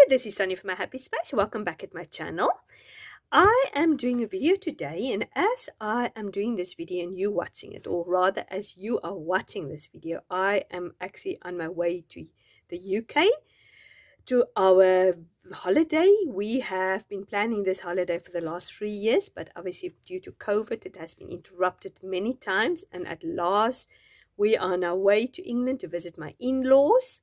this is Sonja from My Happy Space. Welcome back at my channel. I am doing a video today, and as I am doing this video and you watching it, or rather as you are watching this video, I am actually on my way to the UK to our holiday. We have been planning this holiday for the last 3 years, but obviously due to COVID it has been interrupted many times, and at last we are on our way to England to visit my in-laws.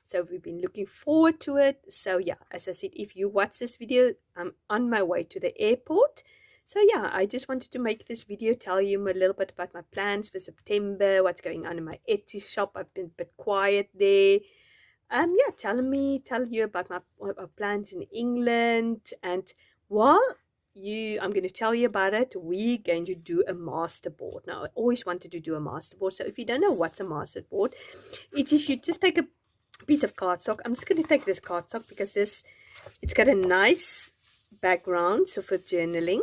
So we've been looking forward to it. So yeah, as I said, if you watch this video, I'm on my way to the airport. So yeah, I just wanted to make this video, tell you a little bit about my plans for September, what's going on in my Etsy shop. I've been a bit quiet there. Yeah, tell you about my plans in England. And while I'm going to tell you about it, we're going to do a masterboard. Now, I always wanted to do a masterboard. So if you don't know what's a masterboard, it is you just take a piece of cardstock. I'm just going to take this cardstock because it's got a nice background, so for journaling,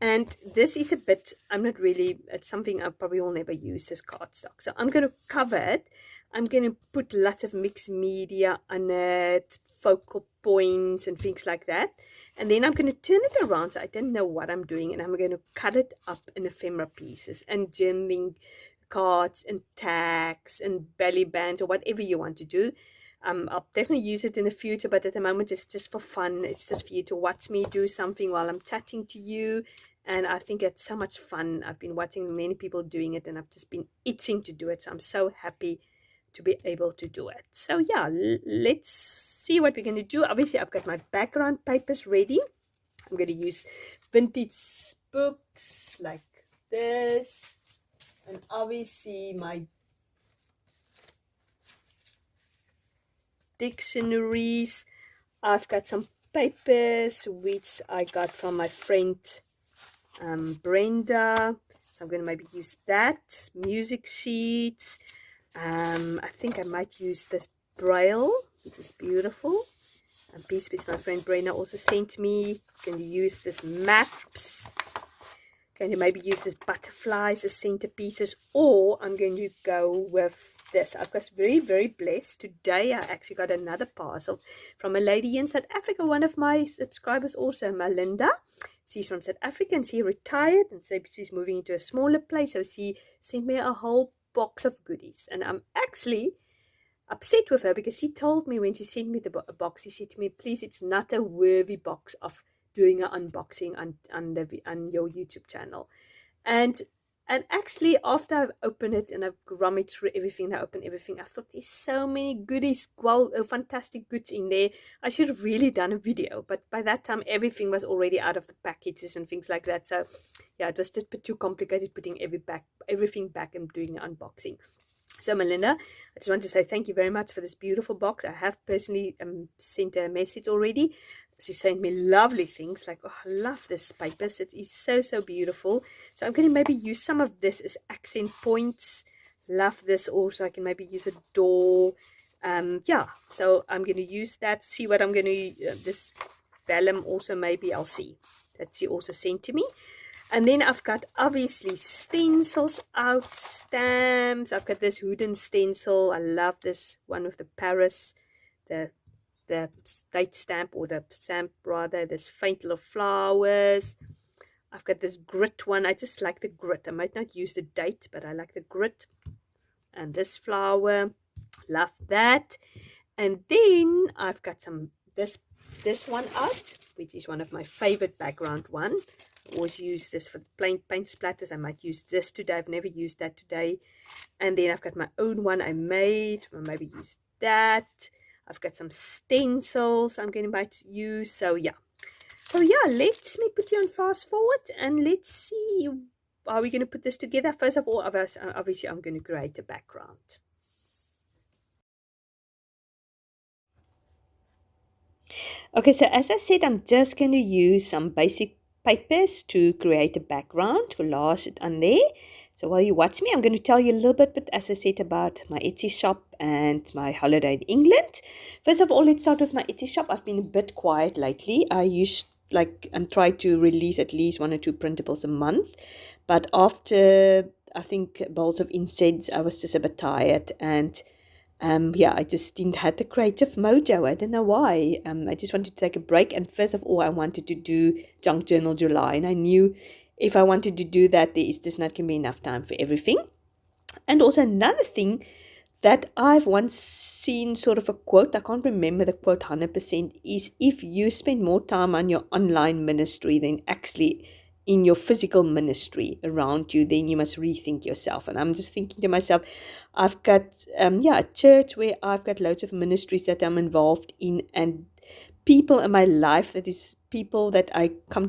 and this is a bit, it's something I probably will never use, this cardstock. So I'm going to cover it. I'm going to put lots of mixed media on it, focal points and things like that, and then I'm going to turn it around so I don't know what I'm doing, and I'm going to cut it up in ephemera pieces and journaling cards and tags and belly bands or whatever you want to do. I'll definitely use it in the future, but at the moment it's just for fun. It's just for you to watch me do something while I'm chatting to you, and I think it's so much fun. I've been watching many people doing it and I've just been itching to do it, so I'm so happy to be able to do it. So yeah, let's see what we're going to do. Obviously I've got my background papers ready. I'm going to use vintage books like this, and obviously my dictionaries. I've got some papers which I got from my friend Brenda, so I'm going to maybe use that. Music sheets. I think I might use this braille, which is beautiful, a piece which my friend Brenda also sent me. I'm going to use this maps. Going to maybe use this butterflies as centerpieces, or I'm going to go with this. I was very blessed today. I actually got another parcel from a lady in South Africa, one of my subscribers also, Melinda. She's from South Africa and she retired, and so she's moving into a smaller place, so she sent me a whole box of goodies, and I'm actually upset with her because she told me when she sent me the box, she said to me, please, it's not a worthy box of doing an unboxing on your YouTube channel. And actually after I've opened it and I've rummaged through everything, I opened everything, I thought there's so many goodies, fantastic goods in there. I should have really done a video, but by that time everything was already out of the packages and things like that. So yeah, it was just a bit too complicated putting everything back and doing an unboxing. So Melinda, I just want to say thank you very much for this beautiful box. I have personally sent her a message already. She sent me lovely things like, oh, I love this papers. It is so beautiful. So I'm going to maybe use some of this as accent points. Love this also. I can maybe use a door. Yeah, so I'm going to use that. See what I'm going to, this vellum also, maybe I'll see. That she also sent to me. And then I've got obviously stencils out, stamps. I've got this wooden stencil. I love this one with the Paris, the date stamp, or the stamp rather, this faint little flowers. I've got this grit one. I just like the grit. I might not use the date, but I like the grit. And this flower, love that. And then I've got some this one out, which is one of my favorite background one. I always use this for plain paint splatters. I might use this today. I've never used that today. And then I've got my own one I made. I'll maybe use that. I've got some stencils I'm going to might use. So yeah, let me put you on fast forward and let's see how we're going to put this together. First of all, obviously I'm going to create a background. Okay, so as I said, I'm just going to use some basic papers to create a background, to collage it on there. So while you watch me, I'm going to tell you a little bit, as I said, about my Etsy shop and my holiday in England. First of all, let's start with my Etsy shop. I've been a bit quiet lately. I used and try to release at least 1 or 2 printables a month. But after, I think, bowls of incense, I was just a bit tired, and Yeah, I just didn't have the creative mojo. I don't know why. I just wanted to take a break. And first of all, I wanted to do Junk Journal July. And I knew if I wanted to do that, there is just not going to be enough time for everything. And also another thing that I've once seen sort of a quote, I can't remember the quote 100%, is if you spend more time on your online ministry than actually in your physical ministry around you, then you must rethink yourself. And I'm just thinking to myself, I've got a church where I've got loads of ministries that I'm involved in, and people in my life, that is people that I come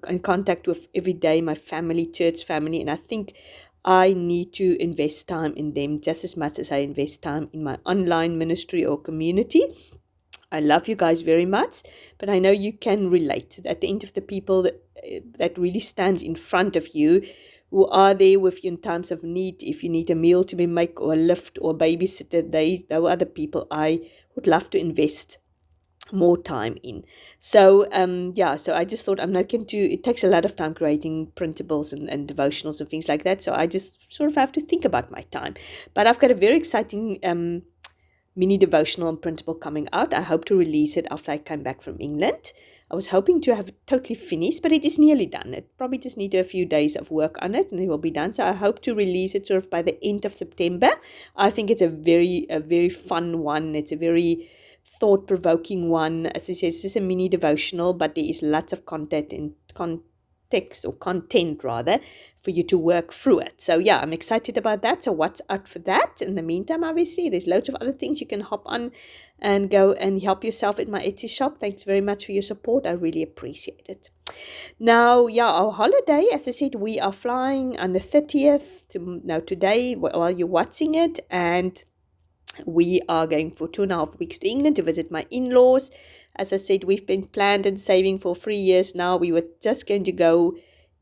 in contact with every day, my family, church family, and I think I need to invest time in them just as much as I invest time in my online ministry or community. I love you guys very much, but I know you can relate. At the end of the people that really stands in front of you, who are there with you in times of need, if you need a meal to be made or a lift or a babysitter, those are the people I would love to invest more time in. So so I just thought I'm not going to, it takes a lot of time creating printables and devotionals and things like that, so I just sort of have to think about my time. But I've got a very exciting mini devotional and printable coming out. I hope to release it after I come back from England. I was hoping to have it totally finished, but it is nearly done. It probably just needs a few days of work on it and it will be done. So I hope to release it sort of by the end of September. I think it's a very fun one. It's a very thought-provoking one. As I said, it's just a mini devotional, but there is lots of context or content rather for you to work through it. So yeah, I'm excited about that. So watch out for that. In the meantime, obviously, there's loads of other things you can hop on and go and help yourself at my Etsy shop. Thanks very much for your support. I really appreciate it. Now, yeah, our holiday, as I said, we are flying on the 30th today while you're watching it, and we are going for 2.5 weeks to England to visit my in-laws. As I said, we've been planned and saving for 3 years now. We were just going to go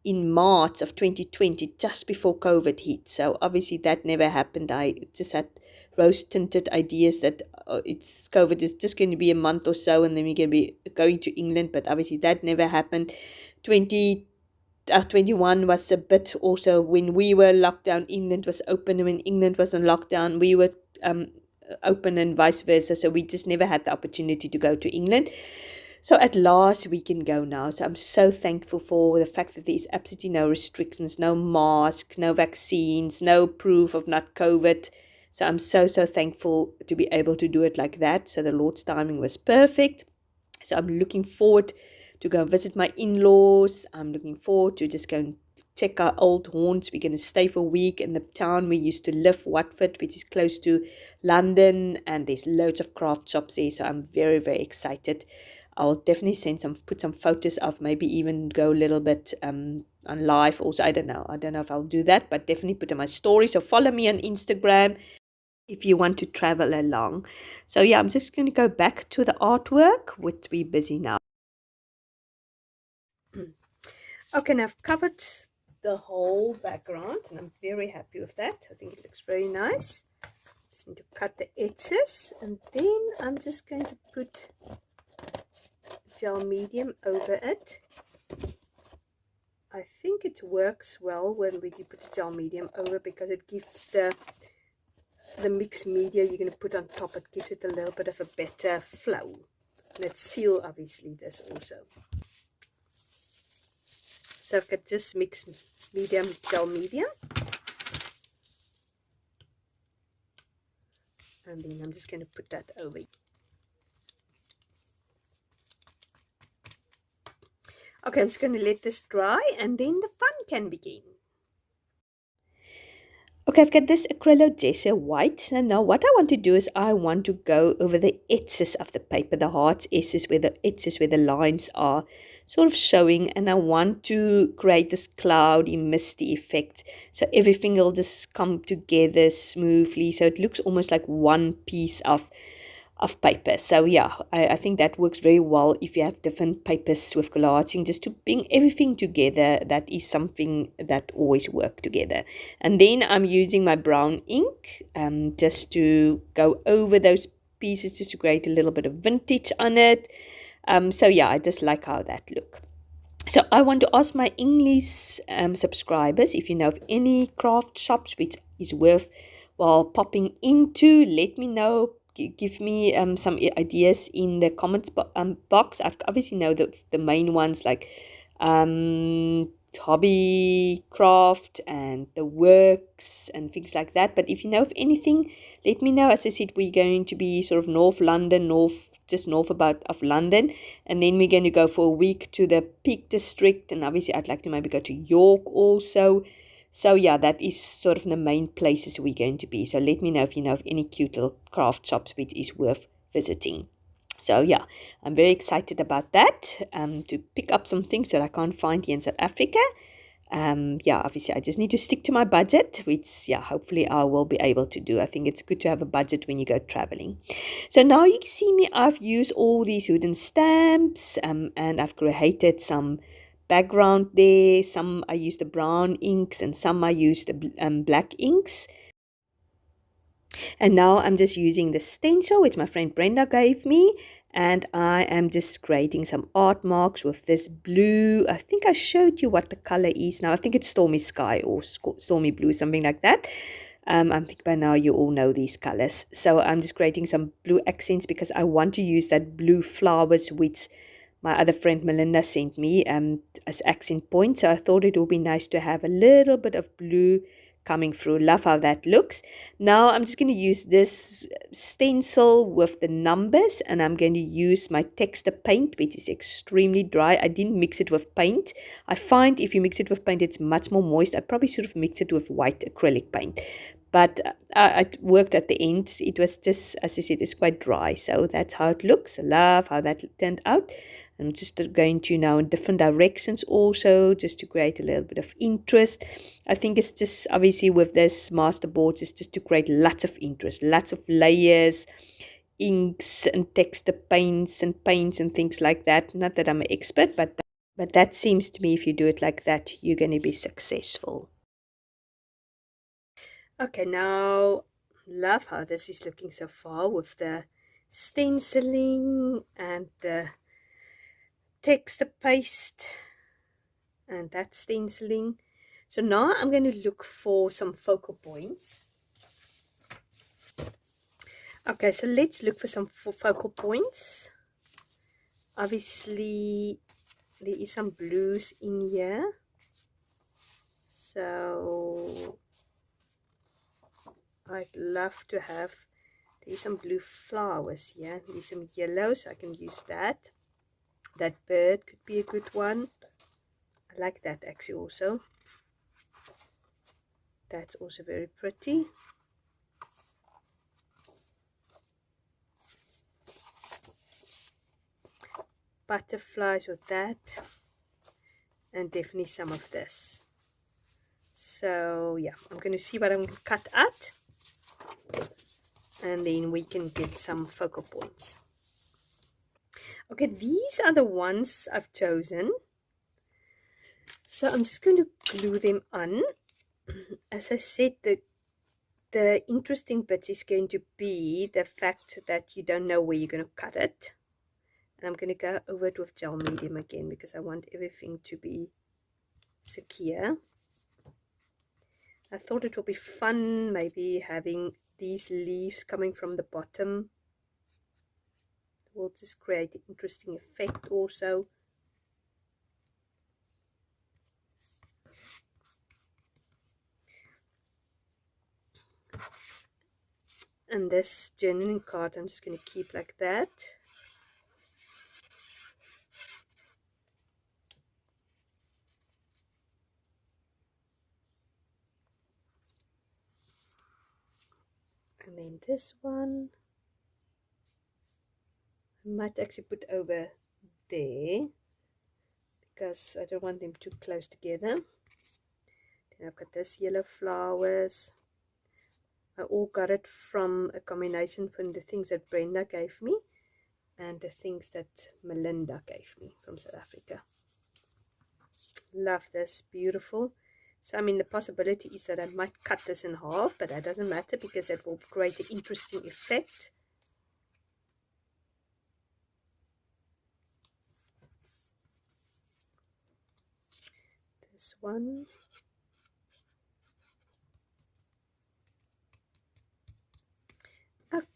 in March of 2020, just before COVID hit. So obviously that never happened. I just had rose-tinted ideas that COVID is just going to be a month or so, and then we're going to be going to England. But obviously that never happened. 2021 was a bit also when we were locked down. England was open, and when England was on lockdown, we were open, and vice versa. So we just never had the opportunity to go to England. So at last we can go now. So I'm so thankful for the fact that there's absolutely no restrictions, no masks, no vaccines, no proof of not COVID. So I'm so thankful to be able to do it like that. So the Lord's timing was perfect. So I'm looking forward to go and visit my in-laws. I'm looking forward to just going check our old haunts. We're going to stay for a week in the town we used to live, Watford, which is close to London, and there's loads of craft shops there. So I'm very excited. I'll definitely put some photos of, maybe even go a little bit on live also. I don't know if I'll do that, but definitely put in my story. So follow me on Instagram if you want to travel along. So yeah, I'm just going to go back to the artwork, which we're busy now. Okay, now I've covered the whole background and I'm very happy with that. I think it looks very nice. Just need to cut the edges, and then I'm just going to put gel medium over it. I think it works well when you put the gel medium over, because it gives the mixed media you're going to put on top, it gives it a little bit of a better flow. Let's seal obviously this also. So I've got just mixed medium, gel medium, and then I'm just going to put that over. Okay, I'm just going to let this dry, and then the fun can begin. Okay, I've got this acrylic gesso white, and now what I want to do is I want to go over the edges of the paper, the hard edges where the lines are sort of showing, and I want to create this cloudy, misty effect, so everything will just come together smoothly, so it looks almost like one piece of paper. So yeah, I think that works very well if you have different papers with collaging, just to bring everything together. That is something that always work together. And then I'm using my brown ink just to go over those pieces, just to create a little bit of vintage on it. So yeah, I just like how that look. So I want to ask my English subscribers, if you know of any craft shops which is worth well, popping into. Let me know. Give me some ideas in the comments box. I obviously know the main ones like um, hobby craft and the works and things like that. But if you know of anything, let me know. As I said, we're going to be sort of North London, just north about of London, and then we're going to go for a week to the Peak District, and obviously I'd like to maybe go to York also. So yeah, that is sort of the main places we're going to be. So let me know if you know of any cute little craft shops which is worth visiting. So yeah, I'm very excited about that, to pick up some things that I can't find here in South Africa. Yeah, obviously I just need to stick to my budget, which yeah, hopefully I will be able to do. I think it's good to have a budget when you go traveling. So now you can see me, I've used all these wooden stamps, and I've created some background there. Some I used the brown inks and some I used the black inks. And now I'm just using the stencil which my friend Brenda gave me, and I am just creating some art marks with this blue. I think I showed you what the color is now. I think it's Stormy Sky or Stormy Blue, something like that. I think by now you all know these colors. So I'm just creating some blue accents because I want to use that blue flowers which my other friend Melinda sent me as accent point. So I thought it would be nice to have a little bit of blue coming through. Love how that looks. Now I'm just going to use this stencil with the numbers, and I'm going to use my texture paint, which is extremely dry. I didn't mix it with paint. I find if you mix it with paint, it's much more moist. I probably should have mixed it with white acrylic paint. But it worked at the end. It was just, as I said, it's quite dry. So that's how it looks. I love how that turned out. I'm just going to now in different directions also, just to create a little bit of interest. I think it's just obviously with this master boards, it's just to create lots of interest, lots of layers, inks and texture paints and things like that. Not that I'm an expert, but that seems to me if you do it like that, you're going to be successful. Okay, now love how this is looking so far with the stenciling and the texture paste and that stenciling. So now I'm going to look for some focal points. Okay, so let's look for some focal points. Obviously, there is some blues in here. So I'd love to have, there's some blue flowers here. There's some yellows, I can use that. That bird could be a good one. I like that actually also. That's also very pretty. Butterflies with that. And definitely some of this. So yeah, I'm going to see what I'm going to cut out. And then we can get some focal points. Okay, these are the ones I've chosen. So I'm just going to glue them on. As I said, the interesting bit is going to be the fact that you don't know where you're going to cut it. And I'm going to go over it with gel medium again because I want everything to be secure. I thought it would be fun maybe having these leaves coming from the bottom. It will just create an interesting effect also. And this journaling card I'm just going to keep like that. And then this one I might actually put over there because I don't want them too close together. Then I've got this yellow flowers. I all got it from a combination from the things that Brenda gave me and the things that Melinda gave me from South Africa. Love this, beautiful. So I mean the possibility is that I might cut this in half, but that doesn't matter because it will create an interesting effect. This one.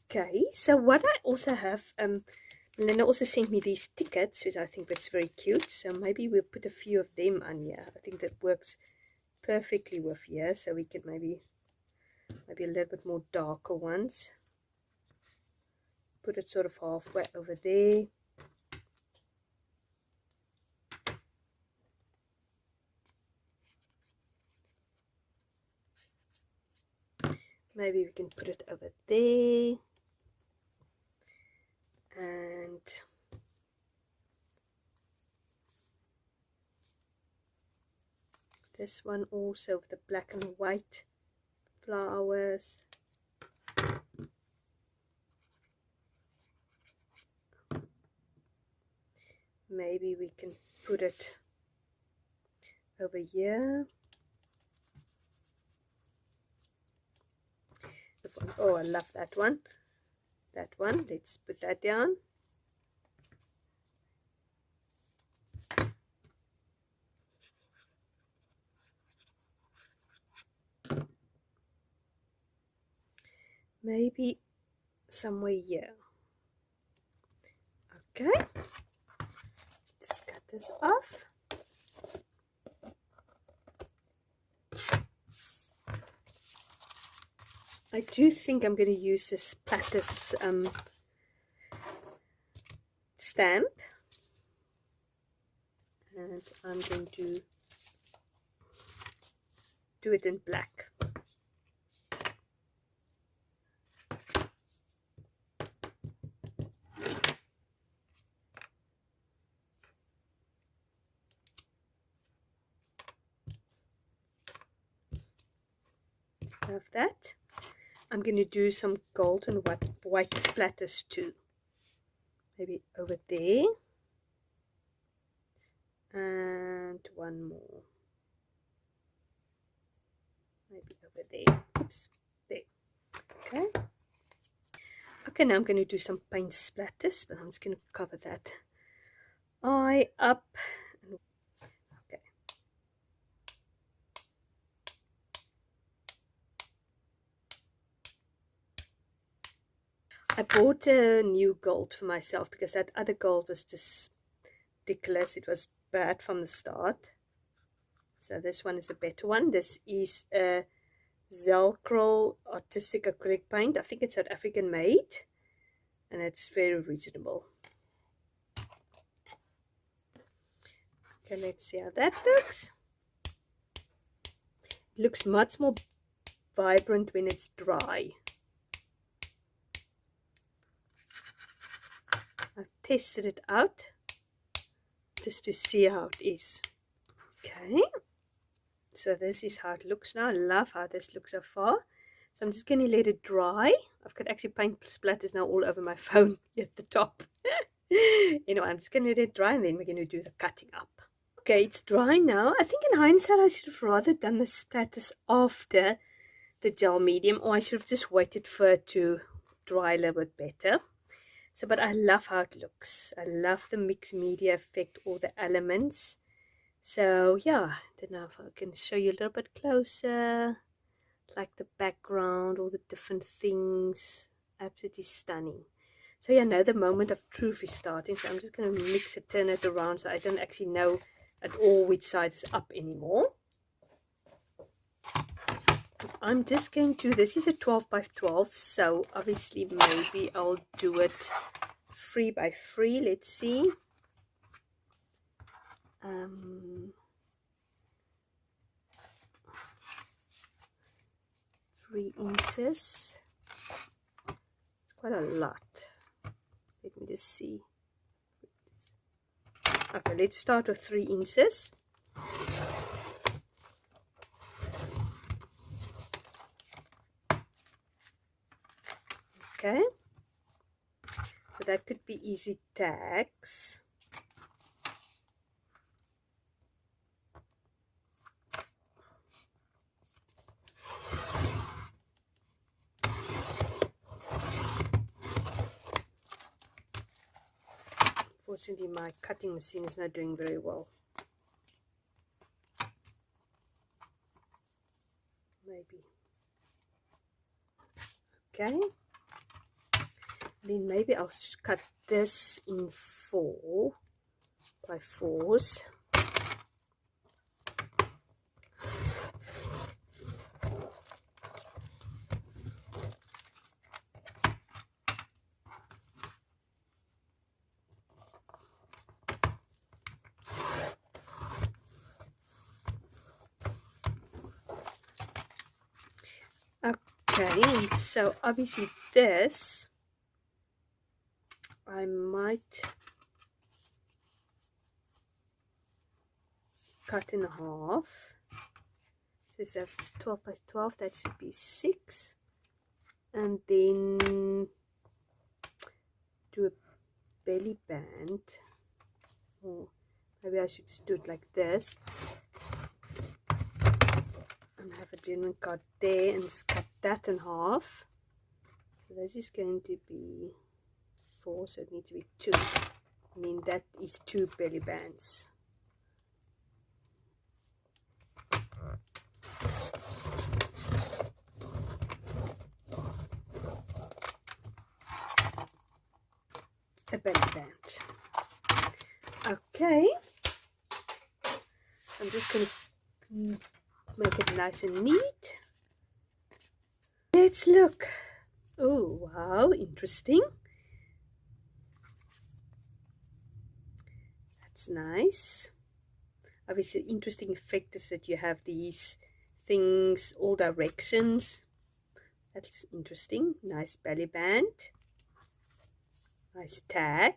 Okay, so what I also have, Melinda also sent me these tickets, which I think that's very cute. So maybe we'll put a few of them on here. I think that works perfectly with here. So we can maybe a little bit more darker ones. Put it sort of halfway over there. Maybe we can put it over there. And this one also with the black and white flowers. Maybe we can put it over here. Oh, I love that one. That one. Let's put that down. Maybe somewhere here. Okay. Let's cut this off. I do think I'm going to use this Platters stamp, and I'm going to do it in black. Love that. I'm going to do some gold and white splatters too. Maybe over there. And one more. Maybe over there. Oops. There. Okay. Okay, now I'm going to do some paint splatters, but I'm just going to cover that eye up. Okay. I bought a new gold for myself because that other gold was just ridiculous. It was bad from the start. So this one is a better one. This is a Zelcroll artistic acrylic paint. I think it's South African made, and it's very reasonable. Okay, let's see how that looks. It looks much more vibrant when it's dry. I've tested it out just to see how it is. Okay, so this is how it looks now. I love how this looks so far. So I'm just going to let it dry. I've got actually paint splatters now all over my phone at the top. Anyway, I'm just going to let it dry, and then we're going to do the cutting up. Okay, it's dry now. I think in hindsight I should have rather done the splatters after the gel medium, or I should have just waited for it to dry a little bit better. So, but I love how it looks. I love the mixed media effect, all the elements. So yeah, I don't know if I can show you a little bit closer, like the background, all the different things. Absolutely stunning. So yeah, now the moment of truth is starting. So I'm just going to mix it, turn it around, so I don't actually know at all which side is up anymore. I'm just going to, this is a 12 by 12, so obviously maybe I'll do it 3 by 3. Let's see. 3 inches. It's quite a lot. Let me just see. Okay, let's start with 3 inches. Okay, so that could be easy tags. Unfortunately, my cutting machine is not doing very well. Maybe. Okay. Then maybe I'll cut this in 4 by 4s. Okay, so obviously this I might cut in half. So if it's 12 by 12, that should be 6. And then do a belly band. Or maybe I should just do it like this. And have a genuine card there and just cut that in half. So this is going to be 4, so it needs to be 2. I mean, that is 2 belly bands. A belly band. Okay. I'm just going to make it nice and neat. Let's look. Oh, wow, interesting. That's nice. Obviously, interesting effect is that you have these things all directions. That's interesting. Nice belly band. Nice tag.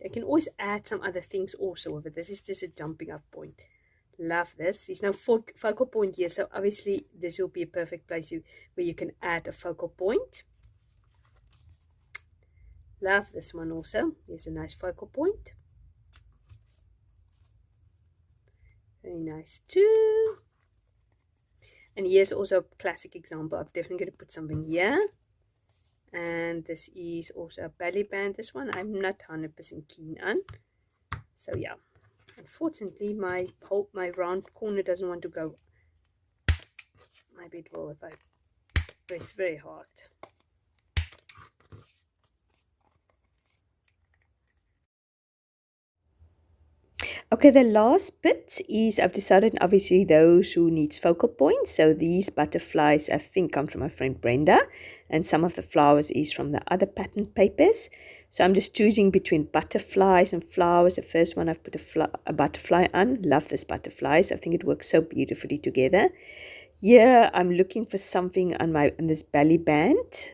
I can always add some other things also with it. This is just a jumping up point. Love this. There's no focal point here, so obviously this will be a perfect place where you can add a focal point. Love this one also. Here's a nice focal point. Very nice too. And here's also a classic example. I'm definitely going to put something here. And this is also a belly band. This one I'm not 100% keen on. So yeah, unfortunately my round corner doesn't want to go. Maybe it will if I press very hard. Okay, the last bit is I've decided obviously those who needs focal points. So these butterflies I think come from my friend Brenda, and some of the flowers is from the other pattern papers. So I'm just choosing between butterflies and flowers. The first one I've put a butterfly on. Love this butterflies. I think it works so beautifully together. Yeah, I'm looking for something on this belly band.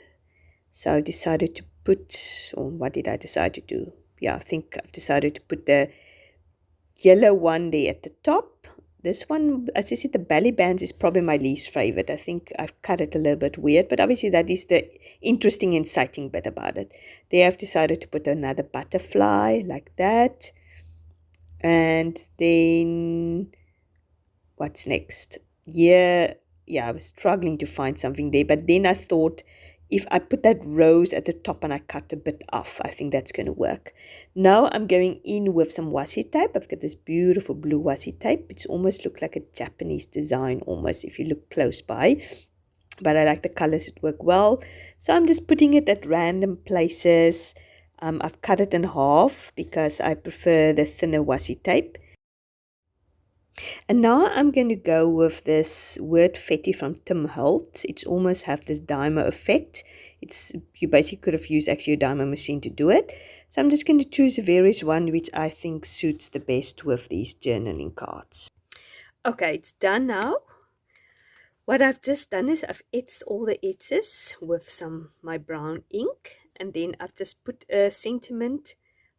So I decided to put, or what did I decide to do? Yeah, I think I've decided to put the yellow one there at the top. This one, as I said, the belly bands is probably my least favorite. I think I've cut it a little bit weird, but obviously that is the interesting, exciting bit about it. There I've decided to put another butterfly like that. And then what's next? Yeah, I was struggling to find something there, but then I thought if I put that rose at the top and I cut a bit off, I think that's going to work. Now I'm going in with some washi tape. I've got this beautiful blue washi tape. It almost looks like a Japanese design almost if you look close by. But I like the colors, it work well. So I'm just putting it at random places. I've cut it in half because I prefer the thinner washi tape. And now I'm going to go with this word fetty from Tim Holtz. It's almost have this dimer effect. You basically could have used actually a dimer machine to do it. So I'm just going to choose a various one which I think suits the best with these journaling cards. Okay, it's done now. What I've just done is I've etched all the edges with my brown ink, and then I've just put a sentiment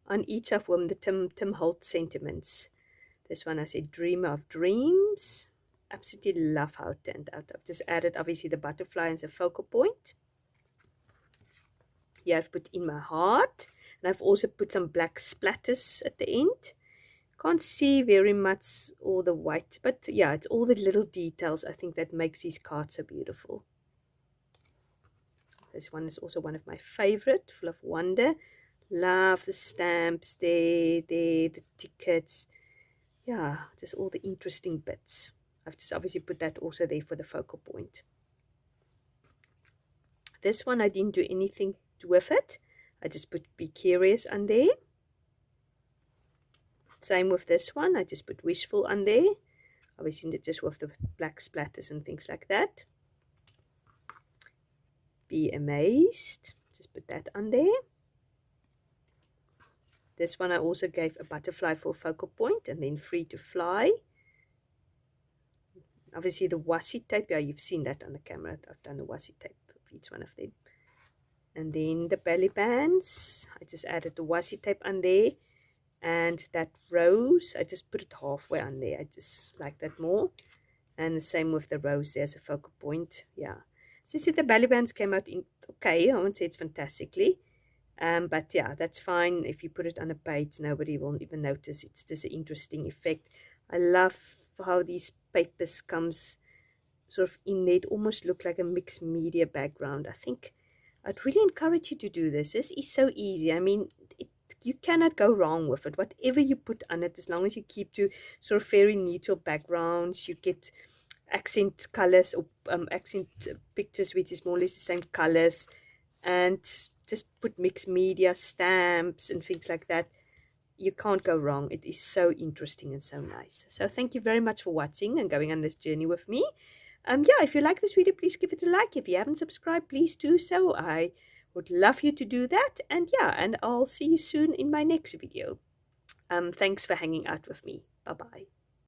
on each of them, the Tim Holtz sentiments. This one I said, dream of dreams. Absolutely love how it turned out. I've just added obviously the butterfly as a focal point. Here I've put in my heart. And I've also put some black splatters at the end. Can't see very much all the white, but yeah, it's all the little details I think that makes these cards so beautiful. This one is also one of my favorite, full of wonder. Love the stamps there, the tickets. Yeah, just all the interesting bits. I've just obviously put that also there for the focal point. This one I didn't do anything with it. I just put Be Curious on there. Same with this one. I just put Wishful on there. Obviously just with the black splatters and things like that. Be Amazed. Just put that on there. This one I also gave a butterfly for focal point, and then Free to Fly. Obviously the washi tape, yeah, you've seen that on the camera. I've done the washi tape for each one of them. And then the belly bands, I just added the washi tape on there. And that rose, I just put it halfway on there. I just like that more. And the same with the rose, there's a focal point. Yeah. So you see the belly bands came out in okay. I won't say it's fantastically. But yeah, that's fine. If you put it on a page, nobody will even notice. It's just an interesting effect. I love how these papers comes sort of in there. It almost look like a mixed media background. I think I'd really encourage you to do this. This is so easy. I mean, you cannot go wrong with it. Whatever you put on it, as long as you keep to sort of very neutral backgrounds, you get accent colors or accent pictures which is more or less the same colors, and just put mixed media stamps and things like that. You can't go wrong. It is so interesting and so nice. So thank you very much for watching and going on this journey with me. Yeah, if you like this video, please give it a like. If you haven't subscribed, please do so. I would love you to do that. And yeah, and I'll see you soon in my next video. Thanks for hanging out with me. Bye bye.